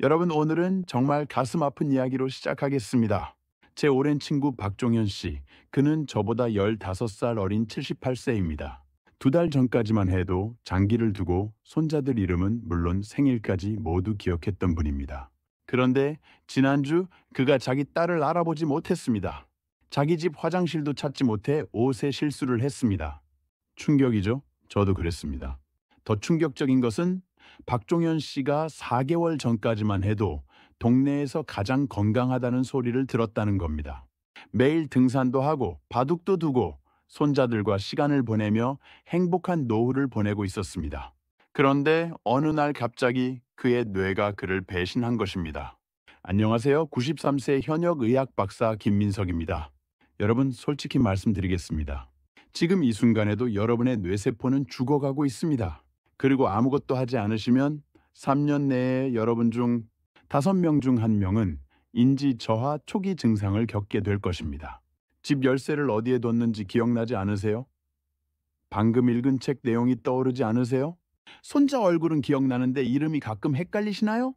여러분, 오늘은 정말 가슴 아픈 이야기로 시작하겠습니다. 제 오랜 친구 박종현 씨, 그는 저보다 15살 어린 78세입니다. 2달 전까지만 해도 장기를 두고 손자들 이름은 물론 생일까지 모두 기억했던 분입니다. 그런데 지난주 그가 자기 딸을 알아보지 못했습니다. 자기 집 화장실도 찾지 못해 옷에 실수를 했습니다. 충격이죠? 저도 그랬습니다. 더 충격적인 것은 박종현 씨가 4개월 전까지만 해도 동네에서 가장 건강하다는 소리를 들었다는 겁니다. 매일 등산도 하고 바둑도 두고 손자들과 시간을 보내며 행복한 노후를 보내고 있었습니다. 그런데 어느 날 갑자기 그의 뇌가 그를 배신한 것입니다. 안녕하세요. 93세 현역 의학 박사 김민석입니다. 여러분, 솔직히 말씀드리겠습니다. 지금 이 순간에도 여러분의 뇌세포는 죽어가고 있습니다. 그리고 아무것도 하지 않으시면 3년 내에 여러분 중 5명 중 1명은 인지 저하 초기 증상을 겪게 될 것입니다. 집 열쇠를 어디에 뒀는지 기억나지 않으세요? 방금 읽은 책 내용이 떠오르지 않으세요? 손자 얼굴은 기억나는데 이름이 가끔 헷갈리시나요?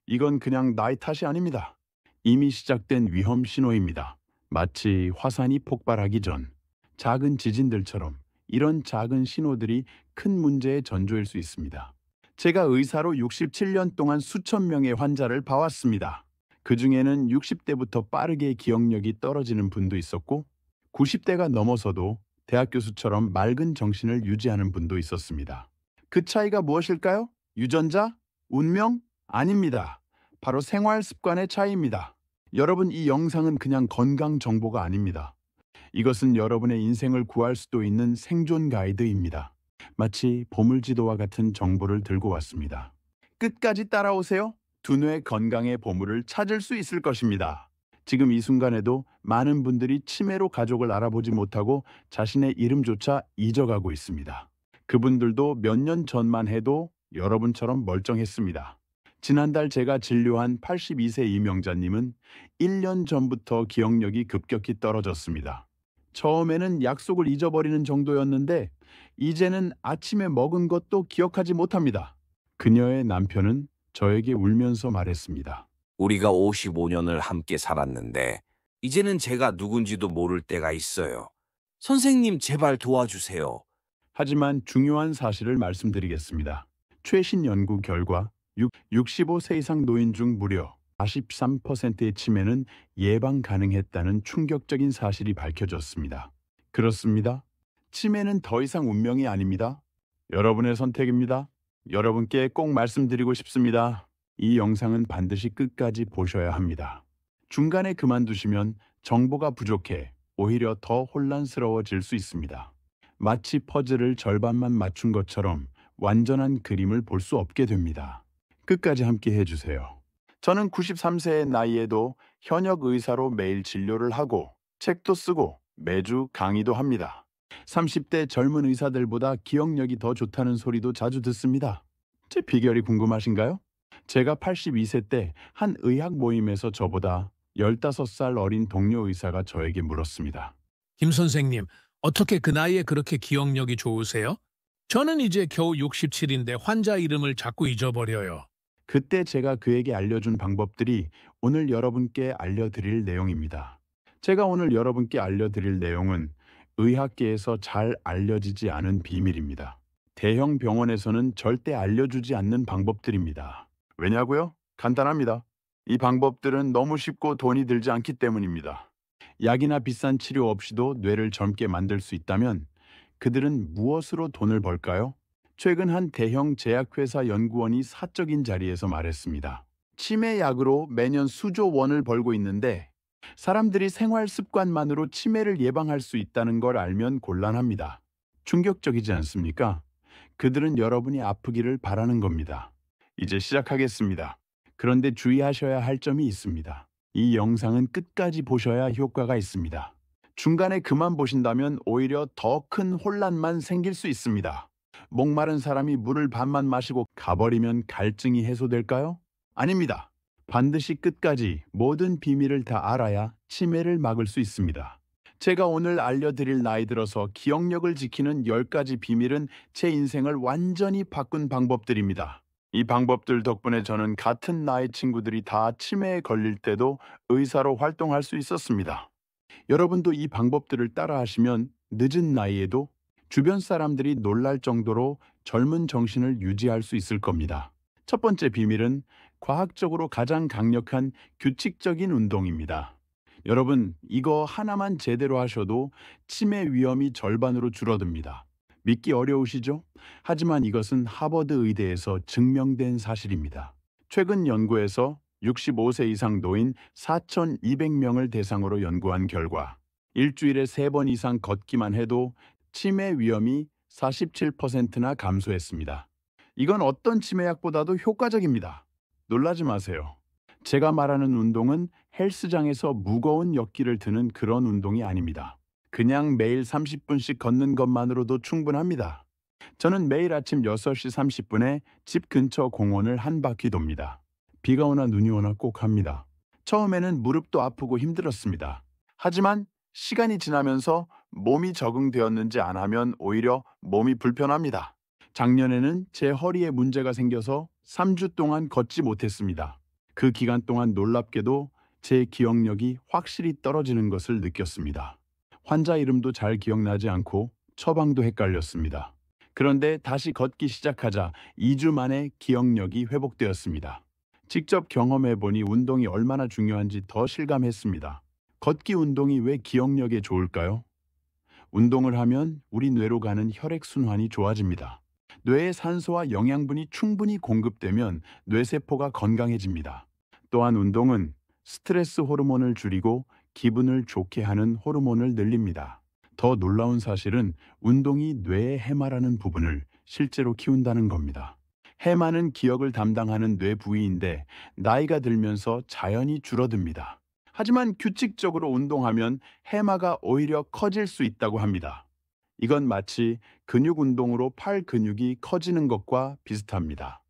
이건 그냥 나이 탓이 아닙니다. 이미 시작된 위험 신호입니다. 마치 화산이 폭발하기 전 작은 지진들처럼 이런 작은 신호들이 큰 문제의 전조일 수 있습니다. 제가 의사로 67년 동안 수천 명의 환자를 봐왔습니다. 그 중에는 60대부터 빠르게 기억력이 떨어지는 분도 있었고 90대가 넘어서도 대학 교수처럼 맑은 정신을 유지하는 분도 있었습니다. 그 차이가 무엇일까요? 유전자? 운명? 아닙니다. 바로 생활 습관의 차이입니다. 여러분, 이 영상은 그냥 건강 정보가 아닙니다. 이것은 여러분의 인생을 구할 수도 있는 생존 가이드입니다. 마치 보물지도와 같은 정보를 들고 왔습니다. 끝까지 따라오세요. 두뇌 건강의 보물을 찾을 수 있을 것입니다. 지금 이 순간에도 많은 분들이 치매로 가족을 알아보지 못하고 자신의 이름조차 잊어가고 있습니다. 그분들도 몇 년 전만 해도 여러분처럼 멀쩡했습니다. 지난달 제가 진료한 82세 이명자님은 1년 전부터 기억력이 급격히 떨어졌습니다. 처음에는 약속을 잊어버리는 정도였는데 이제는 아침에 먹은 것도 기억하지 못합니다. 그녀의 남편은 저에게 울면서 말했습니다. 우리가 55년을 함께 살았는데 이제는 제가 누군지도 모를 때가 있어요. 선생님, 제발 도와주세요. 하지만 중요한 사실을 말씀드리겠습니다. 최신 연구 결과 65세 이상 노인 중 무려 43%의 치매는 예방 가능했다는 충격적인 사실이 밝혀졌습니다. 그렇습니다. 치매는 더 이상 운명이 아닙니다. 여러분의 선택입니다. 여러분께 꼭 말씀드리고 싶습니다. 이 영상은 반드시 끝까지 보셔야 합니다. 중간에 그만두시면 정보가 부족해 오히려 더 혼란스러워질 수 있습니다. 마치 퍼즐을 절반만 맞춘 것처럼 완전한 그림을 볼 수 없게 됩니다. 끝까지 함께 해주세요. 저는 93세의 나이에도 현역 의사로 매일 진료를 하고 책도 쓰고 매주 강의도 합니다. 30대 젊은 의사들보다 기억력이 더 좋다는 소리도 자주 듣습니다. 제 비결이 궁금하신가요? 제가 82세 때 한 의학 모임에서 저보다 15살 어린 동료 의사가 저에게 물었습니다. 김 선생님, 어떻게 그 나이에 그렇게 기억력이 좋으세요? 저는 이제 겨우 67인데 환자 이름을 자꾸 잊어버려요. 그때 제가 그에게 알려준 방법들이 오늘 여러분께 알려드릴 내용입니다. 제가 오늘 여러분께 알려드릴 내용은 의학계에서 잘 알려지지 않은 비밀입니다. 대형 병원에서는 절대 알려주지 않는 방법들입니다. 왜냐고요? 간단합니다. 이 방법들은 너무 쉽고 돈이 들지 않기 때문입니다. 약이나 비싼 치료 없이도 뇌를 젊게 만들 수 있다면 그들은 무엇으로 돈을 벌까요? 최근 한 대형 제약회사 연구원이 사적인 자리에서 말했습니다. 치매 약으로 매년 수조 원을 벌고 있는데 사람들이 생활 습관만으로 치매를 예방할 수 있다는 걸 알면 곤란합니다. 충격적이지 않습니까? 그들은 여러분이 아프기를 바라는 겁니다. 이제 시작하겠습니다. 그런데 주의하셔야 할 점이 있습니다. 이 영상은 끝까지 보셔야 효과가 있습니다. 중간에 그만 보신다면 오히려 더 큰 혼란만 생길 수 있습니다. 목마른 사람이 물을 반만 마시고 가버리면 갈증이 해소될까요? 아닙니다. 반드시 끝까지 모든 비밀을 다 알아야 치매를 막을 수 있습니다. 제가 오늘 알려드릴 나이 들어서 기억력을 지키는 10가지 비밀은 제 인생을 완전히 바꾼 방법들입니다. 이 방법들 덕분에 저는 같은 나이 친구들이 다 치매에 걸릴 때도 의사로 활동할 수 있었습니다. 여러분도 이 방법들을 따라하시면 늦은 나이에도 주변 사람들이 놀랄 정도로 젊은 정신을 유지할 수 있을 겁니다. 첫 번째 비밀은 과학적으로 가장 강력한 규칙적인 운동입니다. 여러분, 이거 하나만 제대로 하셔도 치매 위험이 절반으로 줄어듭니다. 믿기 어려우시죠? 하지만 이것은 하버드 의대에서 증명된 사실입니다. 최근 연구에서 65세 이상 노인 4,200명을 대상으로 연구한 결과 일주일에 3번 이상 걷기만 해도 치매 위험이 47%나 감소했습니다. 이건 어떤 치매약보다도 효과적입니다. 놀라지 마세요. 제가 말하는 운동은 헬스장에서 무거운 역기를 드는 그런 운동이 아닙니다. 그냥 매일 30분씩 걷는 것만으로도 충분합니다. 저는 매일 아침 6시 30분에 집 근처 공원을 한 바퀴 돕니다. 비가 오나 눈이 오나 꼭 합니다. 처음에는 무릎도 아프고 힘들었습니다. 하지만 시간이 지나면서 몸이 적응되었는지 안 하면 오히려 몸이 불편합니다. 작년에는 제 허리에 문제가 생겨서 3주 동안 걷지 못했습니다. 그 기간 동안 놀랍게도 제 기억력이 확실히 떨어지는 것을 느꼈습니다. 환자 이름도 잘 기억나지 않고 처방도 헷갈렸습니다. 그런데 다시 걷기 시작하자 2주 만에 기억력이 회복되었습니다. 직접 경험해보니 운동이 얼마나 중요한지 더 실감했습니다. 걷기 운동이 왜 기억력에 좋을까요? 운동을 하면 우리 뇌로 가는 혈액순환이 좋아집니다. 뇌에 산소와 영양분이 충분히 공급되면 뇌세포가 건강해집니다. 또한 운동은 스트레스 호르몬을 줄이고 기분을 좋게 하는 호르몬을 늘립니다. 더 놀라운 사실은 운동이 뇌의 해마라는 부분을 실제로 키운다는 겁니다. 해마는 기억을 담당하는 뇌 부위인데 나이가 들면서 자연히 줄어듭니다. 하지만 규칙적으로 운동하면 해마가 오히려 커질 수 있다고 합니다. 이건 마치 근육 운동으로 팔 근육이 커지는 것과 비슷합니다.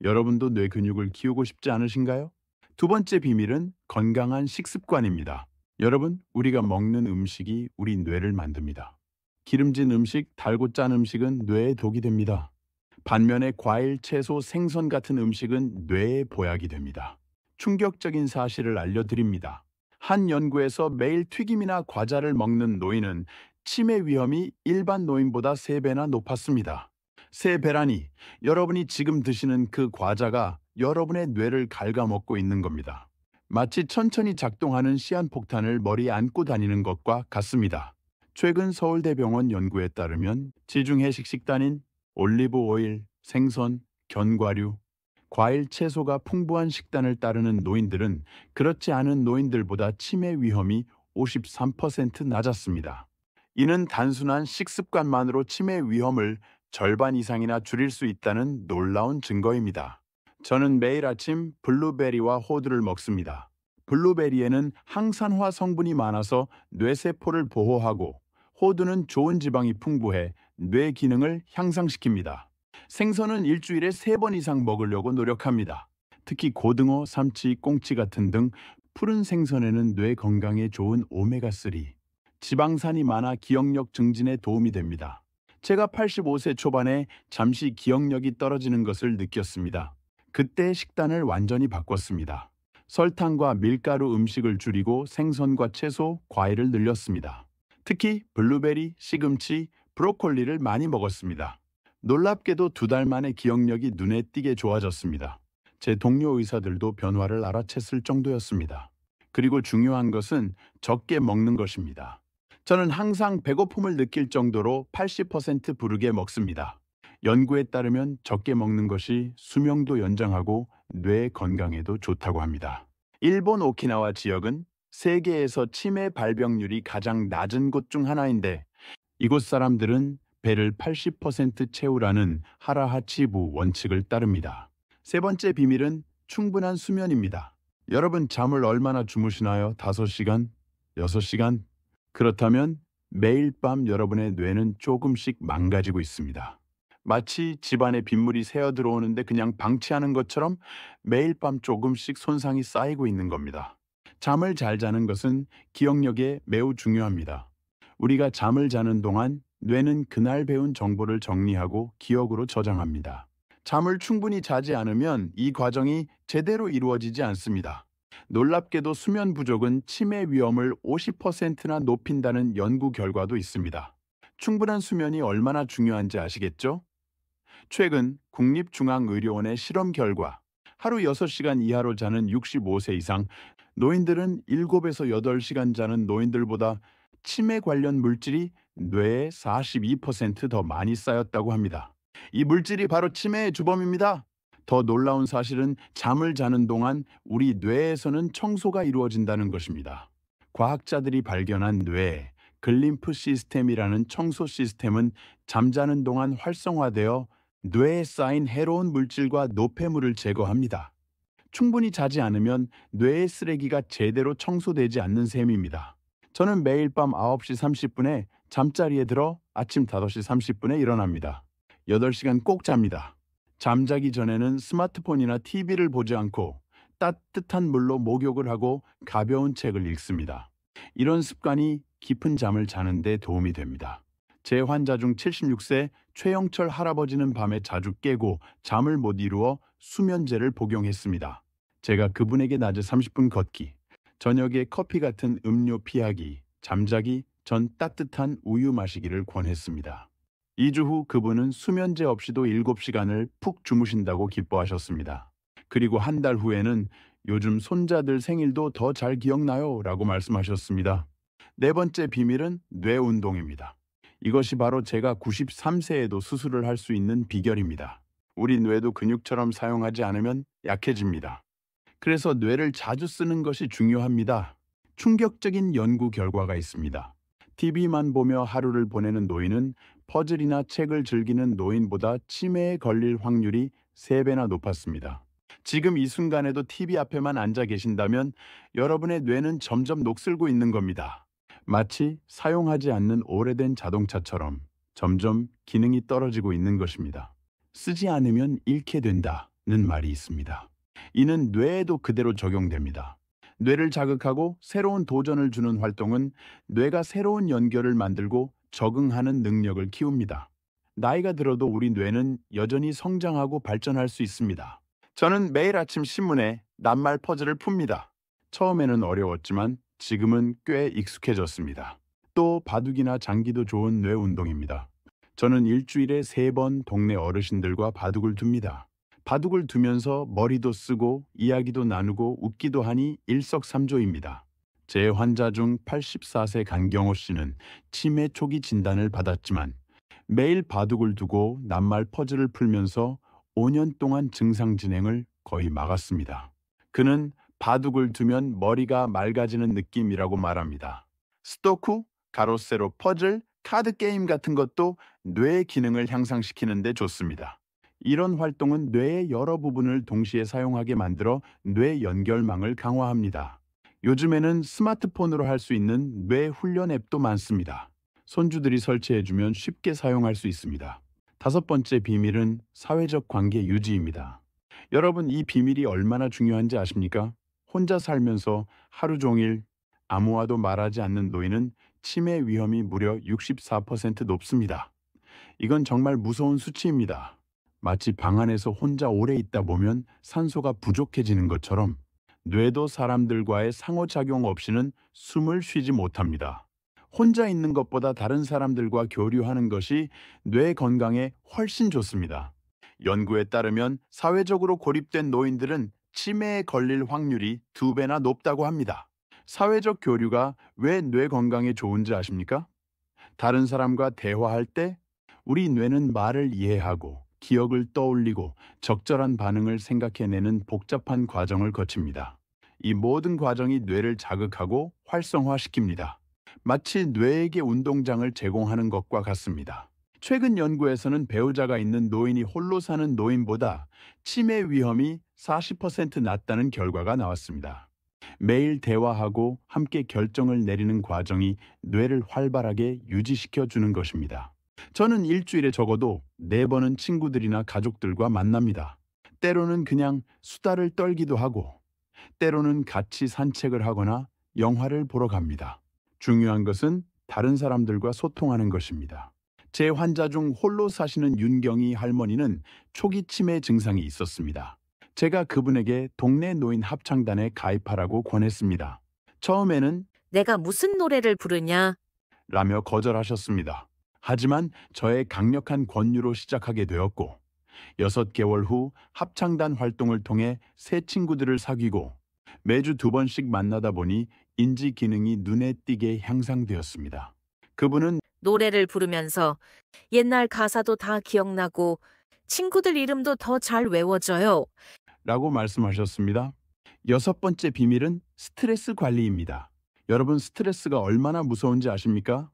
여러분도 뇌 근육을 키우고 싶지 않으신가요? 두 번째 비밀은 건강한 식습관입니다. 여러분, 우리가 먹는 음식이 우리 뇌를 만듭니다. 기름진 음식, 달고 짠 음식은 뇌에 독이 됩니다. 반면에 과일, 채소, 생선 같은 음식은 뇌에 보약이 됩니다. 충격적인 사실을 알려드립니다. 한 연구에서 매일 튀김이나 과자를 먹는 노인은 치매 위험이 일반 노인보다 3배나 높았습니다. 3배라니, 여러분이 지금 드시는 그 과자가 여러분의 뇌를 갉아먹고 있는 겁니다. 마치 천천히 작동하는 시한폭탄을 머리에 안고 다니는 것과 같습니다. 최근 서울대병원 연구에 따르면 지중해식 식단인 올리브 오일, 생선, 견과류, 과일, 채소가 풍부한 식단을 따르는 노인들은 그렇지 않은 노인들보다 치매 위험이 53% 낮았습니다. 이는 단순한 식습관만으로 치매 위험을 절반 이상이나 줄일 수 있다는 놀라운 증거입니다. 저는 매일 아침 블루베리와 호두를 먹습니다. 블루베리에는 항산화 성분이 많아서 뇌세포를 보호하고 호두는 좋은 지방이 풍부해 뇌 기능을 향상시킵니다. 생선은 일주일에 3번 이상 먹으려고 노력합니다. 특히 고등어, 삼치, 꽁치 같은 등 푸른 생선에는 뇌 건강에 좋은 오메가3, 지방산이 많아 기억력 증진에 도움이 됩니다. 제가 85세 초반에 잠시 기억력이 떨어지는 것을 느꼈습니다. 그때 식단을 완전히 바꿨습니다. 설탕과 밀가루 음식을 줄이고 생선과 채소, 과일을 늘렸습니다. 특히 블루베리, 시금치, 브로콜리를 많이 먹었습니다. 놀랍게도 2달 만에 기억력이 눈에 띄게 좋아졌습니다. 제 동료 의사들도 변화를 알아챘을 정도였습니다. 그리고 중요한 것은 적게 먹는 것입니다. 저는 항상 배고픔을 느낄 정도로 80% 부르게 먹습니다. 연구에 따르면 적게 먹는 것이 수명도 연장하고 뇌 건강에도 좋다고 합니다. 일본 오키나와 지역은 세계에서 치매 발병률이 가장 낮은 곳 중 하나인데 이곳 사람들은 배를 80% 채우라는 하라하치부 원칙을 따릅니다. 세 번째 비밀은 충분한 수면입니다. 여러분 잠을 얼마나 주무시나요? 5시간? 6시간? 그렇다면 매일 밤 여러분의 뇌는 조금씩 망가지고 있습니다. 마치 집안에 빗물이 새어 들어오는데 그냥 방치하는 것처럼 매일 밤 조금씩 손상이 쌓이고 있는 겁니다. 잠을 잘 자는 것은 기억력에 매우 중요합니다. 우리가 잠을 자는 동안 뇌는 그날 배운 정보를 정리하고 기억으로 저장합니다. 잠을 충분히 자지 않으면 이 과정이 제대로 이루어지지 않습니다. 놀랍게도 수면 부족은 치매 위험을 50%나 높인다는 연구 결과도 있습니다. 충분한 수면이 얼마나 중요한지 아시겠죠? 최근 국립중앙의료원의 실험 결과 하루 6시간 이하로 자는 65세 이상 노인들은 7에서 8시간 자는 노인들보다 치매 관련 물질이 뇌에 42%더 많이 쌓였다고 합니다. 이 물질이 바로 치매의 주범입니다. 더 놀라운 사실은 잠을 자는 동안 우리 뇌에서는 청소가 이루어진다는 것입니다. 과학자들이 발견한 뇌 글림프 시스템이라는 청소 시스템은 잠자는 동안 활성화되어 뇌에 쌓인 해로운 물질과 노폐물을 제거합니다. 충분히 자지 않으면 뇌의 쓰레기가 제대로 청소되지 않는 셈입니다. 저는 매일 밤 9시 30분에 잠자리에 들어 아침 5시 30분에 일어납니다. 8시간 꼭 잡니다. 잠자기 전에는 스마트폰이나 TV를 보지 않고 따뜻한 물로 목욕을 하고 가벼운 책을 읽습니다. 이런 습관이 깊은 잠을 자는 데 도움이 됩니다. 제 환자 중 76세 최영철 할아버지는 밤에 자주 깨고 잠을 못 이루어 수면제를 복용했습니다. 제가 그분에게 낮에 30분 걷기, 저녁에 커피 같은 음료 피하기, 잠자기 전 따뜻한 우유 마시기를 권했습니다. 2주 후 그분은 수면제 없이도 7시간을 푹 주무신다고 기뻐하셨습니다. 그리고 한 달 후에는 요즘 손자들 생일도 더 잘 기억나요 라고 말씀하셨습니다. 네 번째 비밀은 뇌 운동입니다. 이것이 바로 제가 93세에도 수술을 할 수 있는 비결입니다. 우리 뇌도 근육처럼 사용하지 않으면 약해집니다. 그래서 뇌를 자주 쓰는 것이 중요합니다. 충격적인 연구 결과가 있습니다. TV만 보며 하루를 보내는 노인은 퍼즐이나 책을 즐기는 노인보다 치매에 걸릴 확률이 3배나 높았습니다. 지금 이 순간에도 TV 앞에만 앉아 계신다면 여러분의 뇌는 점점 녹슬고 있는 겁니다. 마치 사용하지 않는 오래된 자동차처럼 점점 기능이 떨어지고 있는 것입니다. 쓰지 않으면 잃게 된다는 말이 있습니다. 이는 뇌에도 그대로 적용됩니다. 뇌를 자극하고 새로운 도전을 주는 활동은 뇌가 새로운 연결을 만들고 적응하는 능력을 키웁니다. 나이가 들어도 우리 뇌는 여전히 성장하고 발전할 수 있습니다. 저는 매일 아침 신문에 낱말 퍼즐을 풉니다. 처음에는 어려웠지만 지금은 꽤 익숙해졌습니다. 또 바둑이나 장기도 좋은 뇌 운동입니다. 저는 일주일에 3번 동네 어르신들과 바둑을 둡니다. 바둑을 두면서 머리도 쓰고 이야기도 나누고 웃기도 하니 일석삼조입니다. 제 환자 중 84세 강경호 씨는 치매 초기 진단을 받았지만 매일 바둑을 두고 낱말 퍼즐을 풀면서 5년 동안 증상 진행을 거의 막았습니다. 그는 바둑을 두면 머리가 맑아지는 느낌이라고 말합니다. 스토쿠, 가로세로 퍼즐, 카드 게임 같은 것도 뇌의 기능을 향상시키는 데 좋습니다. 이런 활동은 뇌의 여러 부분을 동시에 사용하게 만들어 뇌 연결망을 강화합니다. 요즘에는 스마트폰으로 할 수 있는 뇌 훈련 앱도 많습니다. 손주들이 설치해주면 쉽게 사용할 수 있습니다. 5번째 비밀은 사회적 관계 유지입니다. 여러분, 이 비밀이 얼마나 중요한지 아십니까? 혼자 살면서 하루 종일 아무와도 말하지 않는 노인은 치매 위험이 무려 64% 높습니다. 이건 정말 무서운 수치입니다. 마치 방 안에서 혼자 오래 있다 보면 산소가 부족해지는 것처럼 뇌도 사람들과의 상호작용 없이는 숨을 쉬지 못합니다. 혼자 있는 것보다 다른 사람들과 교류하는 것이 뇌 건강에 훨씬 좋습니다. 연구에 따르면 사회적으로 고립된 노인들은 치매에 걸릴 확률이 2배나 높다고 합니다. 사회적 교류가 왜 뇌 건강에 좋은지 아십니까? 다른 사람과 대화할 때 우리 뇌는 말을 이해하고 기억을 떠올리고 적절한 반응을 생각해내는 복잡한 과정을 거칩니다. 이 모든 과정이 뇌를 자극하고 활성화시킵니다. 마치 뇌에게 운동장을 제공하는 것과 같습니다. 최근 연구에서는 배우자가 있는 노인이 홀로 사는 노인보다 치매 위험이 40% 낮다는 결과가 나왔습니다. 매일 대화하고 함께 결정을 내리는 과정이 뇌를 활발하게 유지시켜 주는 것입니다. 저는 일주일에 적어도 4번은 친구들이나 가족들과 만납니다. 때로는 그냥 수다를 떨기도 하고, 때로는 같이 산책을 하거나 영화를 보러 갑니다. 중요한 것은 다른 사람들과 소통하는 것입니다. 제 환자 중 홀로 사시는 윤경희 할머니는 초기 치매 증상이 있었습니다. 제가 그분에게 동네 노인 합창단에 가입하라고 권했습니다. 처음에는 내가 무슨 노래를 부르냐? 라며 거절하셨습니다. 하지만 저의 강력한 권유로 시작하게 되었고 6개월 후 합창단 활동을 통해 새 친구들을 사귀고 매주 2번씩 만나다 보니 인지 기능이 눈에 띄게 향상되었습니다. 그분은 노래를 부르면서 옛날 가사도 다 기억나고 친구들 이름도 더 잘 외워져요. 라고 말씀하셨습니다. 6번째 비밀은 스트레스 관리입니다. 여러분, 스트레스가 얼마나 무서운지 아십니까?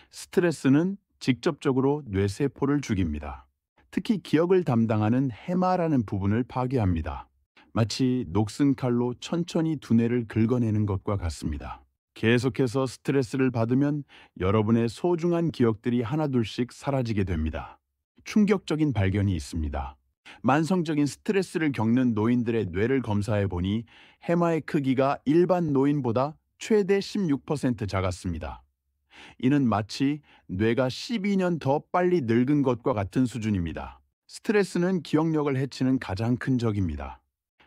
스트레스는 직접적으로 뇌세포를 죽입니다. 특히 기억을 담당하는 해마라는 부분을 파괴합니다. 마치 녹슨 칼로 천천히 두뇌를 긁어내는 것과 같습니다. 계속해서 스트레스를 받으면 여러분의 소중한 기억들이 하나둘씩 사라지게 됩니다. 충격적인 발견이 있습니다. 만성적인 스트레스를 겪는 노인들의 뇌를 검사해 보니 해마의 크기가 일반 노인보다 최대 16% 작았습니다. 이는 마치 뇌가 12년 더 빨리 늙은 것과 같은 수준입니다. 스트레스는 기억력을 해치는 가장 큰 적입니다.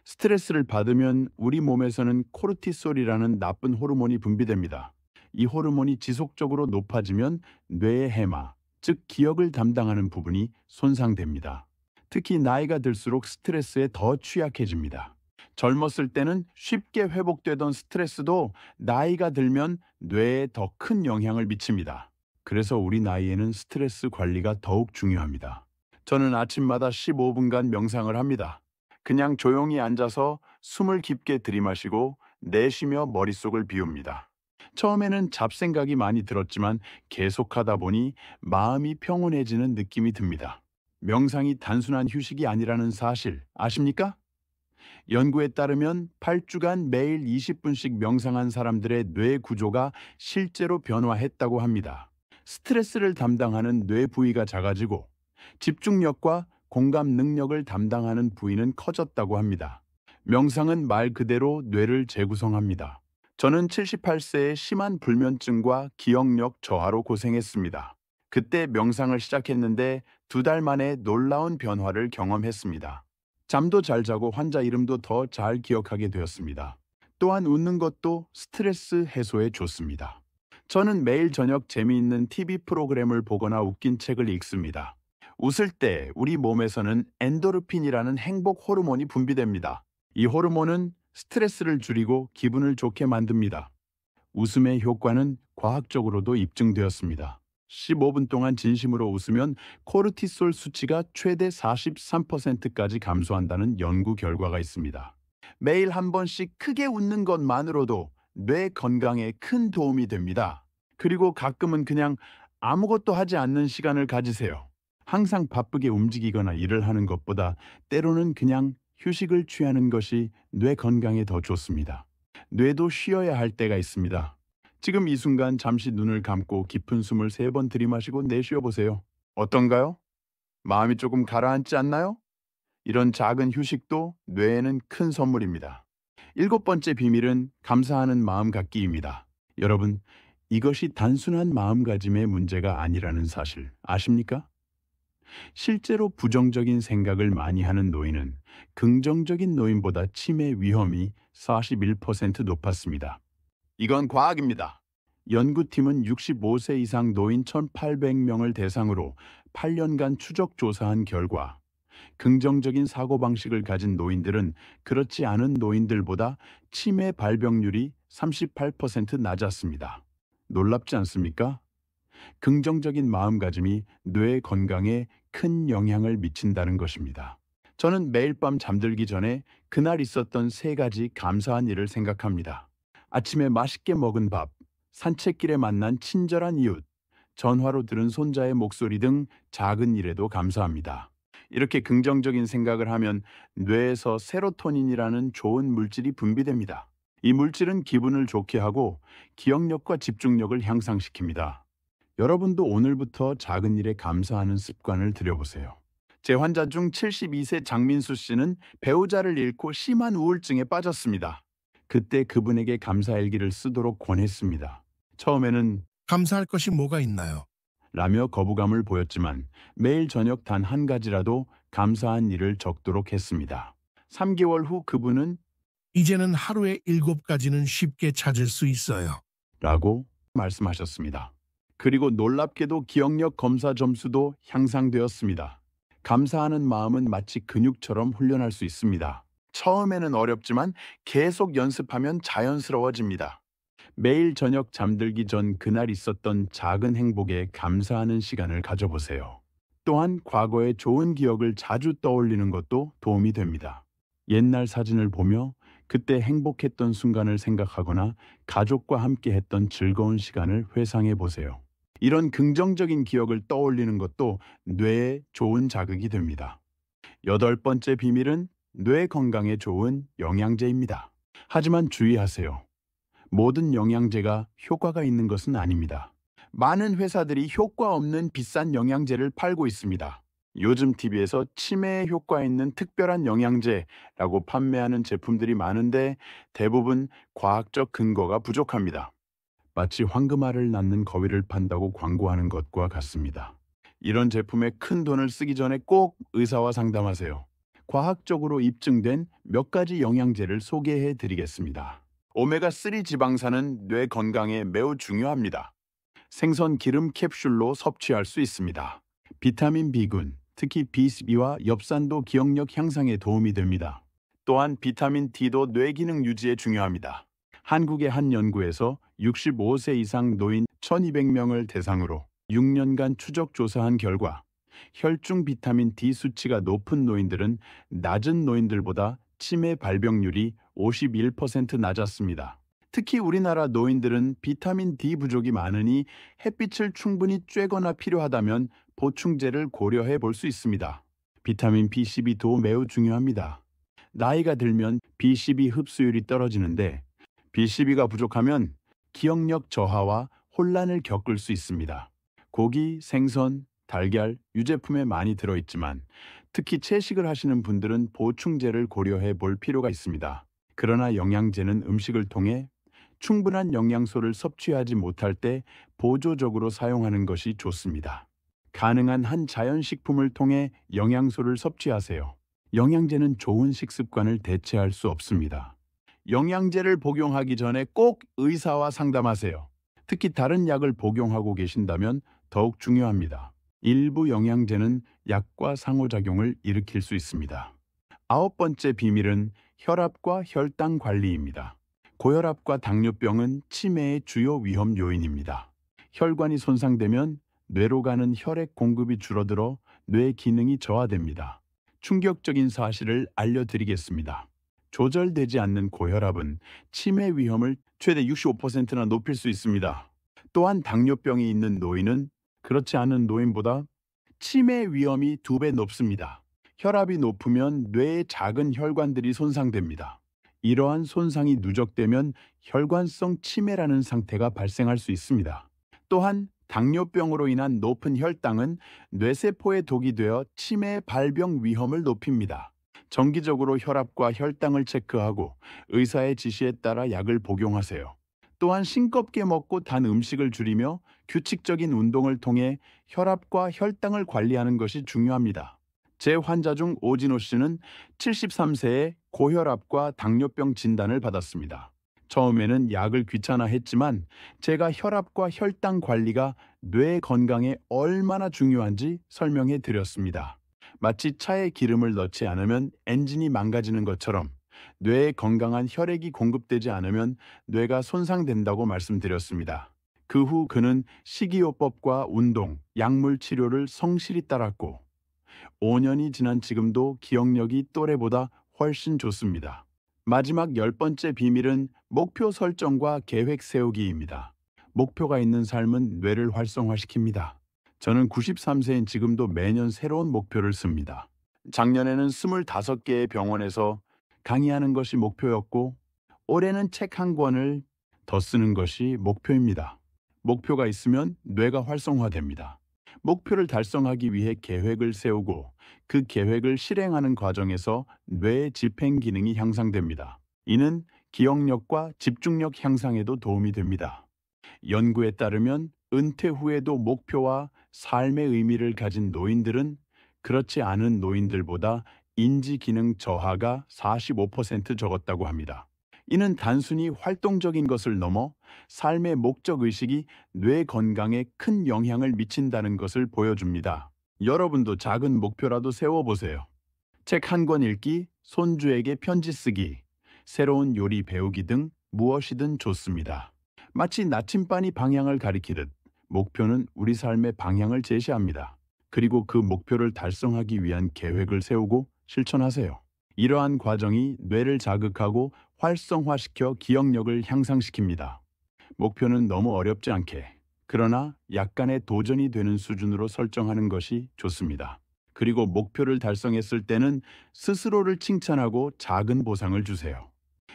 스트레스를 받으면 우리 몸에서는 코르티솔이라는 나쁜 호르몬이 분비됩니다. 이 호르몬이 지속적으로 높아지면 뇌의 해마, 즉 기억을 담당하는 부분이 손상됩니다. 특히 나이가 들수록 스트레스에 더 취약해집니다. 젊었을 때는 쉽게 회복되던 스트레스도 나이가 들면 뇌에 더 큰 영향을 미칩니다. 그래서 우리 나이에는 스트레스 관리가 더욱 중요합니다. 저는 아침마다 15분간 명상을 합니다. 그냥 조용히 앉아서 숨을 깊게 들이마시고 내쉬며 머릿속을 비웁니다. 처음에는 잡생각이 많이 들었지만 계속하다 보니 마음이 평온해지는 느낌이 듭니다. 명상이 단순한 휴식이 아니라는 사실 아십니까? 연구에 따르면 8주간 매일 20분씩 명상한 사람들의 뇌 구조가 실제로 변화했다고 합니다. 스트레스를 담당하는 뇌 부위가 작아지고 집중력과 공감 능력을 담당하는 부위는 커졌다고 합니다. 명상은 말 그대로 뇌를 재구성합니다. 저는 78세에 심한 불면증과 기억력 저하로 고생했습니다. 그때 명상을 시작했는데 2달 만에 놀라운 변화를 경험했습니다. 잠도 잘 자고 환자 이름도 더 잘 기억하게 되었습니다. 또한 웃는 것도 스트레스 해소에 좋습니다. 저는 매일 저녁 재미있는 TV 프로그램을 보거나 웃긴 책을 읽습니다. 웃을 때 우리 몸에서는 엔도르핀이라는 행복 호르몬이 분비됩니다. 이 호르몬은 스트레스를 줄이고 기분을 좋게 만듭니다. 웃음의 효과는 과학적으로도 입증되었습니다. 15분 동안 진심으로 웃으면 코르티솔 수치가 최대 43%까지 감소한다는 연구 결과가 있습니다. 매일 한 번씩 크게 웃는 것만으로도 뇌 건강에 큰 도움이 됩니다. 그리고 가끔은 그냥 아무것도 하지 않는 시간을 가지세요. 항상 바쁘게 움직이거나 일을 하는 것보다 때로는 그냥 휴식을 취하는 것이 뇌 건강에 더 좋습니다. 뇌도 쉬어야 할 때가 있습니다. 지금 이 순간 잠시 눈을 감고 깊은 숨을 3번 들이마시고 내쉬어 보세요. 어떤가요? 마음이 조금 가라앉지 않나요? 이런 작은 휴식도 뇌에는 큰 선물입니다. 7번째 비밀은 감사하는 마음 갖기입니다. 여러분, 이것이 단순한 마음가짐의 문제가 아니라는 사실 아십니까? 실제로 부정적인 생각을 많이 하는 노인은 긍정적인 노인보다 치매 위험이 41% 높았습니다. 이건 과학입니다. 연구팀은 65세 이상 노인 1,800명을 대상으로 8년간 추적 조사한 결과 긍정적인 사고방식을 가진 노인들은 그렇지 않은 노인들보다 치매 발병률이 38% 낮았습니다. 놀랍지 않습니까? 긍정적인 마음가짐이 뇌 건강에 큰 영향을 미친다는 것입니다. 저는 매일 밤 잠들기 전에 그날 있었던 3가지 감사한 일을 생각합니다. 아침에 맛있게 먹은 밥, 산책길에 만난 친절한 이웃, 전화로 들은 손자의 목소리 등 작은 일에도 감사합니다. 이렇게 긍정적인 생각을 하면 뇌에서 세로토닌이라는 좋은 물질이 분비됩니다. 이 물질은 기분을 좋게 하고 기억력과 집중력을 향상시킵니다. 여러분도 오늘부터 작은 일에 감사하는 습관을 들여보세요. 제 환자 중 72세 장민수 씨는 배우자를 잃고 심한 우울증에 빠졌습니다. 그때 그분에게 감사일기를 쓰도록 권했습니다. 처음에는 감사할 것이 뭐가 있나요? 라며 거부감을 보였지만 매일 저녁 단 한 가지라도 감사한 일을 적도록 했습니다. 3개월 후 그분은 이제는 하루에 7가지는 쉽게 찾을 수 있어요. 라고 말씀하셨습니다. 그리고 놀랍게도 기억력 검사 점수도 향상되었습니다. 감사하는 마음은 마치 근육처럼 훈련할 수 있습니다. 처음에는 어렵지만 계속 연습하면 자연스러워집니다. 매일 저녁 잠들기 전 그날 있었던 작은 행복에 감사하는 시간을 가져보세요. 또한 과거의 좋은 기억을 자주 떠올리는 것도 도움이 됩니다. 옛날 사진을 보며 그때 행복했던 순간을 생각하거나 가족과 함께 했던 즐거운 시간을 회상해 보세요. 이런 긍정적인 기억을 떠올리는 것도 뇌에 좋은 자극이 됩니다. 8번째 비밀은 뇌 건강에 좋은 영양제입니다. 하지만 주의하세요. 모든 영양제가 효과가 있는 것은 아닙니다. 많은 회사들이 효과 없는 비싼 영양제를 팔고 있습니다. 요즘 TV에서 치매에 효과 있는 특별한 영양제라고 판매하는 제품들이 많은데 대부분 과학적 근거가 부족합니다. 마치 황금알을 낳는 거위를 판다고 광고하는 것과 같습니다. 이런 제품에 큰 돈을 쓰기 전에 꼭 의사와 상담하세요. 과학적으로 입증된 몇 가지 영양제를 소개해 드리겠습니다. 오메가3 지방산은 뇌 건강에 매우 중요합니다. 생선 기름 캡슐로 섭취할 수 있습니다. 비타민 B군, 특히 B12와 엽산도 기억력 향상에 도움이 됩니다. 또한 비타민 D도 뇌 기능 유지에 중요합니다. 한국의 한 연구에서 65세 이상 노인 1200명을 대상으로 6년간 추적 조사한 결과 혈중 비타민 D 수치가 높은 노인들은 낮은 노인들보다 치매 발병률이 51% 낮았습니다. 특히 우리나라 노인들은 비타민 D 부족이 많으니 햇빛을 충분히 쬐거나 필요하다면 보충제를 고려해 볼 수 있습니다. 비타민 B12도 매우 중요합니다. 나이가 들면 B12 흡수율이 떨어지는데 B12가 부족하면 기억력 저하와 혼란을 겪을 수 있습니다. 고기, 생선, 달걀, 유제품에 많이 들어있지만 특히 채식을 하시는 분들은 보충제를 고려해 볼 필요가 있습니다. 그러나 영양제는 음식을 통해 충분한 영양소를 섭취하지 못할 때 보조적으로 사용하는 것이 좋습니다. 가능한 한 자연식품을 통해 영양소를 섭취하세요. 영양제는 좋은 식습관을 대체할 수 없습니다. 영양제를 복용하기 전에 꼭 의사와 상담하세요. 특히 다른 약을 복용하고 계신다면 더욱 중요합니다. 일부 영양제는 약과 상호작용을 일으킬 수 있습니다. 9번째 비밀은 혈압과 혈당 관리입니다. 고혈압과 당뇨병은 치매의 주요 위험 요인입니다. 혈관이 손상되면 뇌로 가는 혈액 공급이 줄어들어 뇌 기능이 저하됩니다. 충격적인 사실을 알려드리겠습니다. 조절되지 않는 고혈압은 치매 위험을 최대 65%나 높일 수 있습니다. 또한 당뇨병이 있는 노인은 그렇지 않은 노인보다 치매 위험이 2배 높습니다. 혈압이 높으면 뇌의 작은 혈관들이 손상됩니다. 이러한 손상이 누적되면 혈관성 치매라는 상태가 발생할 수 있습니다. 또한 당뇨병으로 인한 높은 혈당은 뇌세포에 독이 되어 치매 발병 위험을 높입니다. 정기적으로 혈압과 혈당을 체크하고 의사의 지시에 따라 약을 복용하세요. 또한 싱겁게 먹고 단 음식을 줄이며 규칙적인 운동을 통해 혈압과 혈당을 관리하는 것이 중요합니다. 제 환자 중 오진호 씨는 73세에 고혈압과 당뇨병 진단을 받았습니다. 처음에는 약을 귀찮아했지만 제가 혈압과 혈당 관리가 뇌 건강에 얼마나 중요한지 설명해 드렸습니다. 마치 차에 기름을 넣지 않으면 엔진이 망가지는 것처럼 뇌에 건강한 혈액이 공급되지 않으면 뇌가 손상된다고 말씀드렸습니다. 그 후 그는 식이요법과 운동, 약물 치료를 성실히 따랐고 5년이 지난 지금도 기억력이 또래보다 훨씬 좋습니다. 마지막 10번째 비밀은 목표 설정과 계획 세우기입니다. 목표가 있는 삶은 뇌를 활성화시킵니다. 저는 93세인 지금도 매년 새로운 목표를 씁니다. 작년에는 25개의 병원에서 강의하는 것이 목표였고 올해는 책 한 권을 더 쓰는 것이 목표입니다. 목표가 있으면 뇌가 활성화됩니다. 목표를 달성하기 위해 계획을 세우고 그 계획을 실행하는 과정에서 뇌의 집행 기능이 향상됩니다. 이는 기억력과 집중력 향상에도 도움이 됩니다. 연구에 따르면 은퇴 후에도 목표와 삶의 의미를 가진 노인들은 그렇지 않은 노인들보다 인지 기능 저하가 45% 적었다고 합니다. 이는 단순히 활동적인 것을 넘어 삶의 목적 의식이 뇌 건강에 큰 영향을 미친다는 것을 보여줍니다. 여러분도 작은 목표라도 세워보세요. 책 한 권 읽기, 손주에게 편지 쓰기, 새로운 요리 배우기 등 무엇이든 좋습니다. 마치 나침반이 방향을 가리키듯 목표는 우리 삶의 방향을 제시합니다. 그리고 그 목표를 달성하기 위한 계획을 세우고 실천하세요. 이러한 과정이 뇌를 자극하고 활성화시켜 기억력을 향상시킵니다. 목표는 너무 어렵지 않게, 그러나 약간의 도전이 되는 수준으로 설정하는 것이 좋습니다. 그리고 목표를 달성했을 때는 스스로를 칭찬하고 작은 보상을 주세요.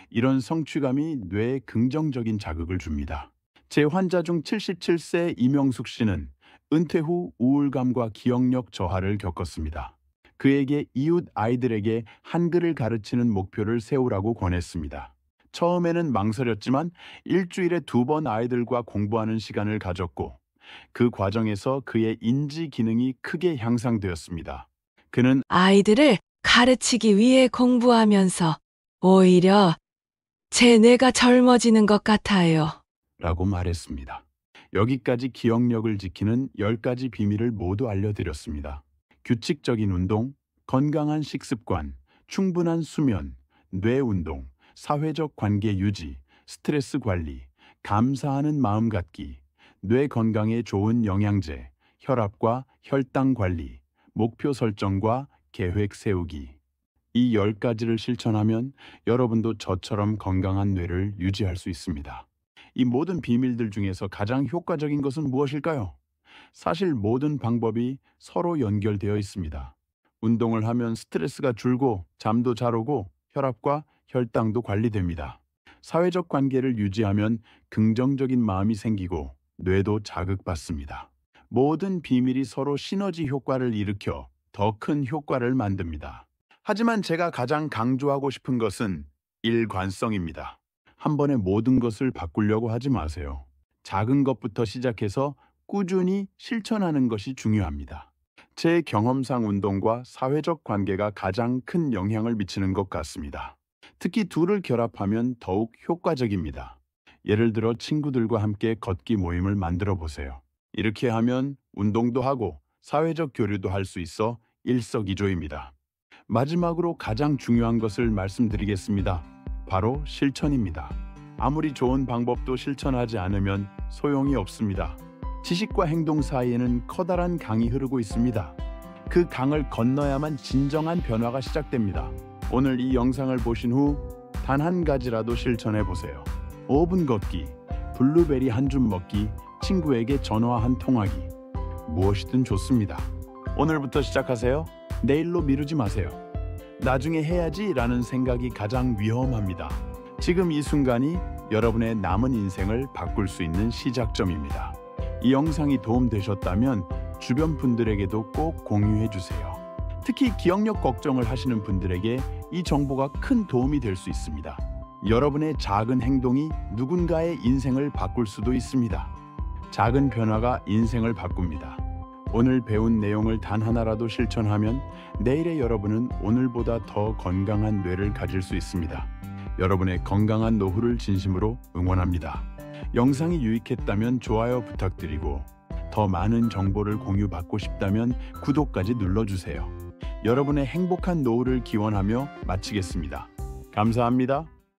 이런 성취감이 뇌에 긍정적인 자극을 줍니다. 제 환자 중 77세 이명숙 씨는 은퇴 후 우울감과 기억력 저하를 겪었습니다. 그에게 이웃 아이들에게 한글을 가르치는 목표를 세우라고 권했습니다. 처음에는 망설였지만 일주일에 2번 아이들과 공부하는 시간을 가졌고 그 과정에서 그의 인지 기능이 크게 향상되었습니다. 그는 아이들을 가르치기 위해 공부하면서 오히려 제 뇌가 젊어지는 것 같아요. 라고 말했습니다. 여기까지 기억력을 지키는 10가지 비밀을 모두 알려드렸습니다. 규칙적인 운동, 건강한 식습관, 충분한 수면, 뇌 운동, 사회적 관계 유지, 스트레스 관리, 감사하는 마음 갖기, 뇌 건강에 좋은 영양제, 혈압과 혈당 관리, 목표 설정과 계획 세우기. 이 10가지를 실천하면 여러분도 저처럼 건강한 뇌를 유지할 수 있습니다. 이 모든 비밀들 중에서 가장 효과적인 것은 무엇일까요? 사실 모든 방법이 서로 연결되어 있습니다. 운동을 하면 스트레스가 줄고 잠도 잘 오고 혈압과 혈당도 관리됩니다. 사회적 관계를 유지하면 긍정적인 마음이 생기고 뇌도 자극받습니다. 모든 비밀이 서로 시너지 효과를 일으켜 더 큰 효과를 만듭니다. 하지만 제가 가장 강조하고 싶은 것은 일관성입니다. 한 번에 모든 것을 바꾸려고 하지 마세요. 작은 것부터 시작해서 꾸준히 실천하는 것이 중요합니다. 제 경험상 운동과 사회적 관계가 가장 큰 영향을 미치는 것 같습니다. 특히 둘을 결합하면 더욱 효과적입니다. 예를 들어 친구들과 함께 걷기 모임을 만들어 보세요. 이렇게 하면 운동도 하고 사회적 교류도 할 수 있어 일석이조입니다. 마지막으로 가장 중요한 것을 말씀드리겠습니다. 바로 실천입니다. 아무리 좋은 방법도 실천하지 않으면 소용이 없습니다. 지식과 행동 사이에는 커다란 강이 흐르고 있습니다. 그 강을 건너야만 진정한 변화가 시작됩니다. 오늘 이 영상을 보신 후 단 한 가지라도 실천해 보세요. 5분 걷기, 블루베리 한 줌 먹기, 친구에게 전화 한 통하기. 무엇이든 좋습니다. 오늘부터 시작하세요. 내일로 미루지 마세요. 나중에 해야지 라는 생각이 가장 위험합니다. 지금 이 순간이 여러분의 남은 인생을 바꿀 수 있는 시작점입니다. 이 영상이 도움되셨다면 주변 분들에게도 꼭 공유해 주세요. 특히 기억력 걱정을 하시는 분들에게 이 정보가 큰 도움이 될 수 있습니다. 여러분의 작은 행동이 누군가의 인생을 바꿀 수도 있습니다. 작은 변화가 인생을 바꿉니다. 오늘 배운 내용을 단 하나라도 실천하면 내일의 여러분은 오늘보다 더 건강한 뇌를 가질 수 있습니다. 여러분의 건강한 노후를 진심으로 응원합니다. 영상이 유익했다면 좋아요 부탁드리고 더 많은 정보를 공유받고 싶다면 구독까지 눌러주세요. 여러분의 행복한 노후를 기원하며 마치겠습니다. 감사합니다.